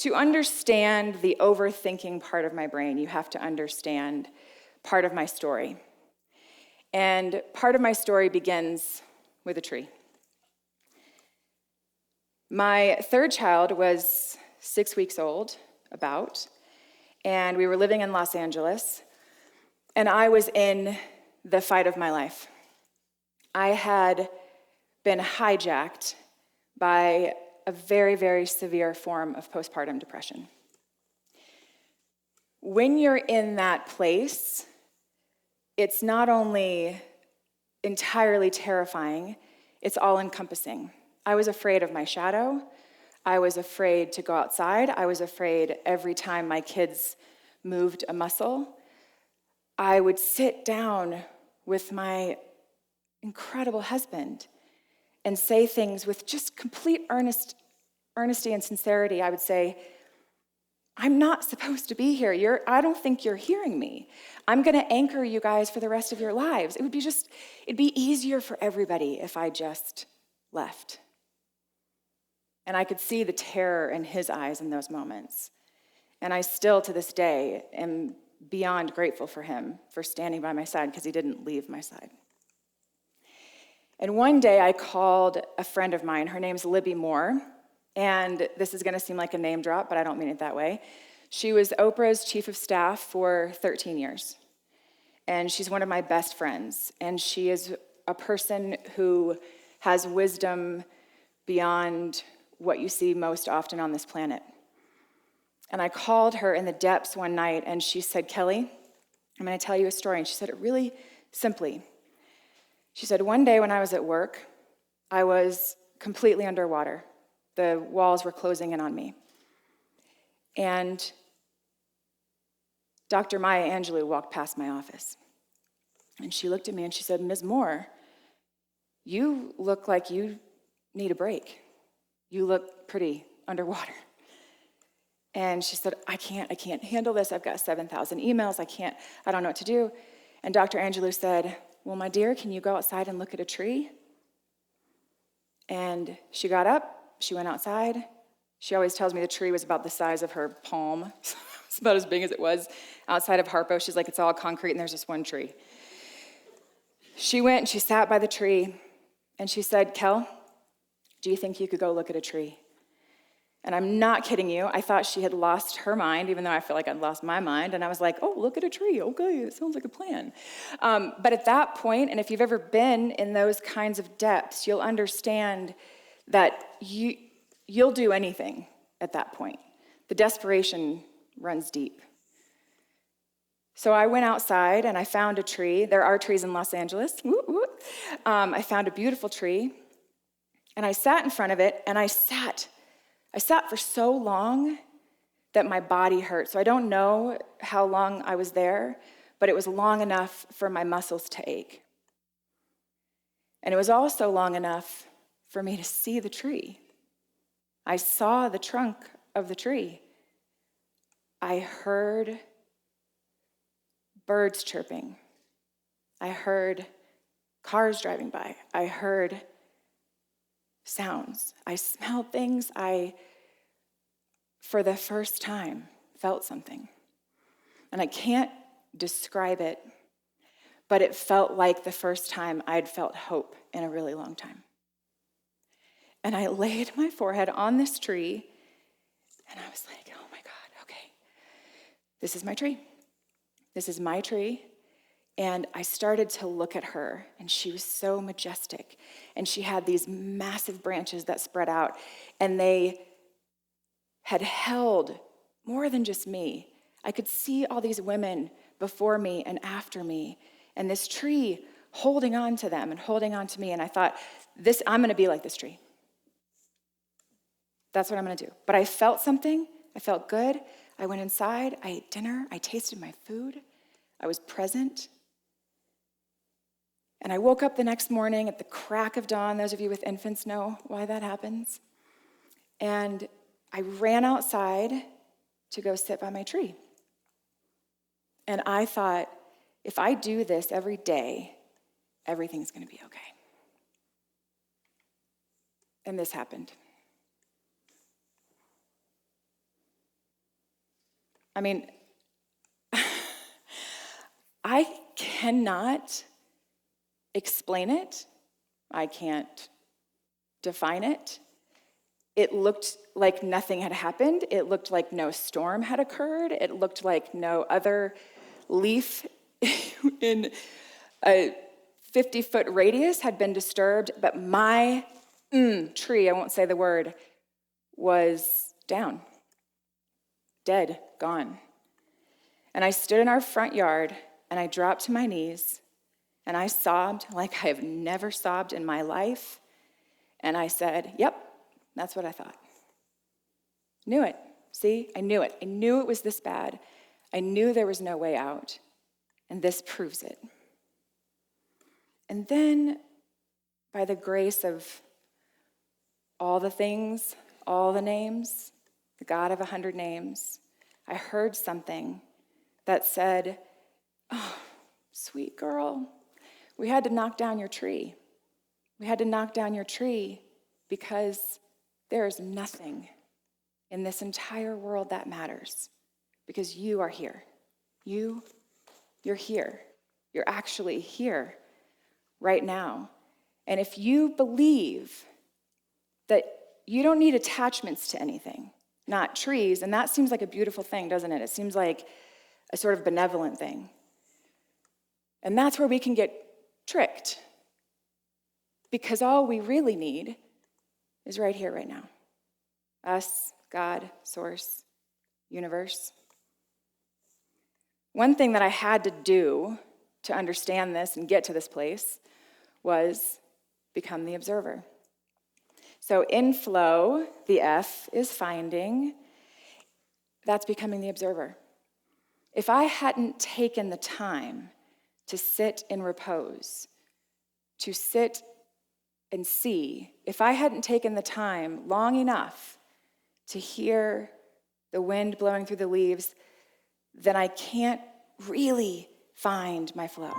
To understand the overthinking part of my brain, you have to understand part of my story. And part of my story begins with a tree. My third child was 6 weeks old, about, and we were living in Los Angeles, and I was in the fight of my life. I had been hijacked by a very, very severe form of postpartum depression. When you're in that place, it's not only entirely terrifying, it's all-encompassing. I was afraid of my shadow. I was afraid to go outside. I was afraid every time my kids moved a muscle. I would sit down with my incredible husband and say things with just complete earnesty and sincerity. I would say, I'm not supposed to be here. I don't think you're hearing me. I'm going to anchor you guys for the rest of your lives. It'd be easier for everybody if I just left. And I could see the terror in his eyes in those moments. And I still, to this day, am beyond grateful for him for standing by my side because he didn't leave my side. And one day I called a friend of mine. Her name's Libby Moore. And this is going to seem like a name drop, but I don't mean it that way. She was Oprah's chief of staff for 13 years. And she's one of my best friends. And she is a person who has wisdom beyond what you see most often on this planet. And I called her in the depths one night, and she said, Kelley, I'm going to tell you a story. And she said it really simply. She said, one day when I was at work, I was completely underwater. The walls were closing in on me. And Dr. Maya Angelou walked past my office. And she looked at me and she said, Ms. Moore, you look like you need a break. You look pretty underwater. And she said, I can't handle this. I've got 7,000 emails. I don't know what to do. And Dr. Angelou said, well, my dear, can you go outside and look at a tree? And she got up. She went outside. She always tells me the tree was about the size of her palm. It's about as big as it was outside of Harpo. She's like, it's all concrete and there's just one tree. She went and she sat by the tree and she said, Kel, do you think you could go look at a tree? And I'm not kidding you. I thought she had lost her mind, even though I feel like I'd lost my mind. And I was like, oh, look at a tree. Okay, it sounds like a plan. But at that point, and if you've ever been in those kinds of depths, you'll understand that you'll do anything at that point. The desperation runs deep. So I went outside and I found a tree. There are trees in Los Angeles. Woo, woo. I found a beautiful tree. And I sat in front of it, and I sat for so long that my body hurt. So I don't know how long I was there, but it was long enough for my muscles to ache. And it was also long enough for me to see the tree. I saw the trunk of the tree. I heard birds chirping. I heard cars driving by. I heard sounds. I smelled things. I, for the first time, felt something. And I can't describe it, but it felt like the first time I'd felt hope in a really long time. And I laid my forehead on this tree, and I was like, oh my God, okay. This is my tree. This is my tree. And I started to look at her, and she was so majestic. And she had these massive branches that spread out, and they had held more than just me. I could see all these women before me and after me, and this tree holding on to them and holding on to me. And I thought, I'm going to be like this tree. That's what I'm going to do. But I felt something. I felt good. I went inside. I ate dinner. I tasted my food. I was present. And I woke up the next morning at the crack of dawn. Those of you with infants know why that happens. And I ran outside to go sit by my tree. And I thought, if I do this every day, everything's going to be okay. And this happened. I mean, I cannot explain it. I can't define it. It looked like nothing had happened. It looked like no storm had occurred. It looked like no other leaf in a 50-foot radius had been disturbed, but my tree, I won't say the word, was down, dead, gone. And I stood in our front yard, and I dropped to my knees, and I sobbed like I have never sobbed in my life. And I said, yep, that's what I thought. Knew it. See, I knew it. I knew it was this bad. I knew there was no way out. And this proves it. And then, by the grace of all the things, all the names, the God of 100 names, I heard something that said, oh, sweet girl, we had to knock down your tree. We had to knock down your tree because there is nothing in this entire world that matters, because you are here. You're here. You're actually here right now. And if you believe that you don't need attachments to anything, not trees, and that seems like a beautiful thing, doesn't it? It seems like a sort of benevolent thing. And that's where we can get tricked, because all we really need is right here, right now. Us, God, source, universe. One thing that I had to do to understand this and get to this place was become the observer. So in flow, the F is finding. That's becoming the observer. If I hadn't taken the time to sit in repose, to sit and see, if I hadn't taken the time long enough to hear the wind blowing through the leaves, then I can't really find my flow.